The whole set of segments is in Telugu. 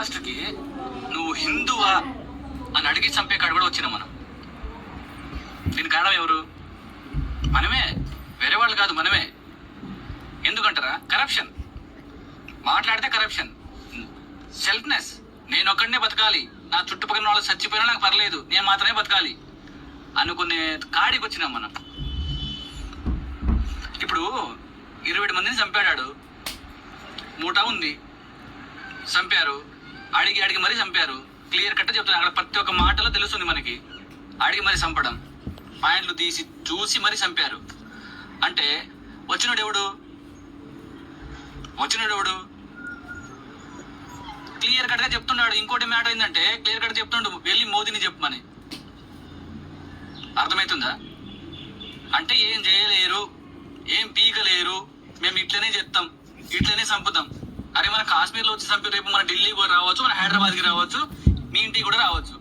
లాస్ట్ కి నువ్వు హిందువా అని అడిగి చంపే కాడు కూడా వచ్చినాం మనం. దీని కారణం ఎవరు? మనమే, వేరే వాళ్ళు కాదు, మనమే. ఎందుకంటారా? కరప్షన్. మాట్లాడితే కరప్షన్, సెల్ఫ్నెస్. నేను ఒక్కడనే బతకాలి, నా చుట్టుపక్కల వాళ్ళు చచ్చిపోయినా నాకు పర్లేదు, నేను మాత్రమే బతకాలి అనుకునే కాడికి వచ్చినాం మనం. ఇప్పుడు 20 మందిని చంపాడాడు, మూటా ఉంది, చంపారు, అడిగి మరీ చంపారు. క్లియర్ కట్ చెప్తున్నా, అక్కడ ప్రతి ఒక్క మాటలో తెలుస్తుంది మనకి. అడిగి మరీ చంపడం, పాయింట్లు తీసి చూసి మరీ చంపారు అంటే వచ్చినాడు ఎవడు? క్లియర్ కట్ గా చెప్తున్నాడు. ఇంకోటి మ్యాటర్ ఏంటంటే క్లియర్ కట్ చెప్తుండు, వెళ్ళి మోదీని చెప్పమని. అర్థమవుతుందా? అంటే ఏం చేయలేరు, ఏం పీకలేరు, మేము ఇట్లనే చెప్తాం, ఇట్లనే చంపుతాం. అరే మన కాశ్మీర్లో వచ్చి చంపి రేపు మన ఢిల్లీకి కూడా రావచ్చు, మన హైదరాబాద్కి రావచ్చు, మీ ఇంటికి కూడా రావచ్చు.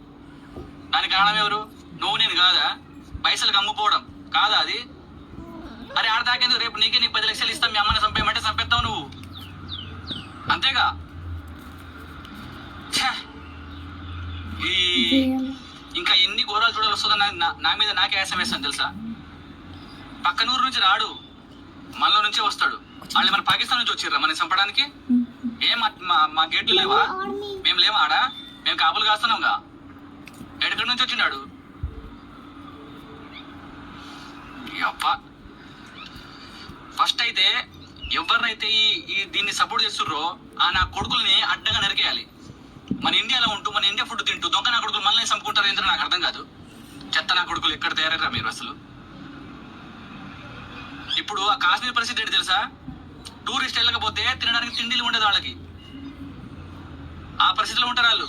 దానికి కారణం ఎవరు? నువ్వు నేను కాదా? పైసలకు అమ్ముకోవడం కాదా అది? అరే ఆడదాకేందుకు, రేపు నీకు 10 లక్షలు ఇస్తాం, మీ అమ్మని చంపేయమంటే చంపేస్తావు నువ్వు, అంతేగా. ఈ ఇంకా ఎన్ని ఘోరాలు చూడాలి వస్తుందని నా మీద నాకే యాసం వేస్తాను తెలుసా. పక్కనూరు నుంచి రాడు, మనలో నుంచే వస్తాడు. వాళ్ళు మన పాకిస్తాన్ నుంచి వచ్చిర్రా మనం చంపడానికి? ఏం మా గేట్లు లేవా? మేము లేవా ఆడ? మేము కాపులు కాస్తున్నాంగా. ఎక్కడి నుంచి వచ్చినాడు? ఫస్ట్ అయితే ఎవరినైతే ఈ దీన్ని సపోర్ట్ చేస్తుర్రో ఆ నా కొడుకుల్ని అడ్డగా నరికేయాలి. మన ఇండియాలో ఉంటూ, మన ఇండియా ఫుడ్ తింటూ దొంగ నా కొడుకులు మనల్ని చంపుకుంటారు ఏంటో నాకు అర్థం కాదు. చెత్త నా కొడుకులు ఎక్కడ తయారయ్యారా మీరు అసలు? ఇప్పుడు ఆ కాశ్మీర్ పరిస్థితి ఏంటి తెలుసా? టూరిస్ట్ వెళ్ళకపోతే తినడానికి తిండిలు ఉండదు వాళ్ళకి, ఆ పరిస్థితిలో ఉంటారు వాళ్ళు.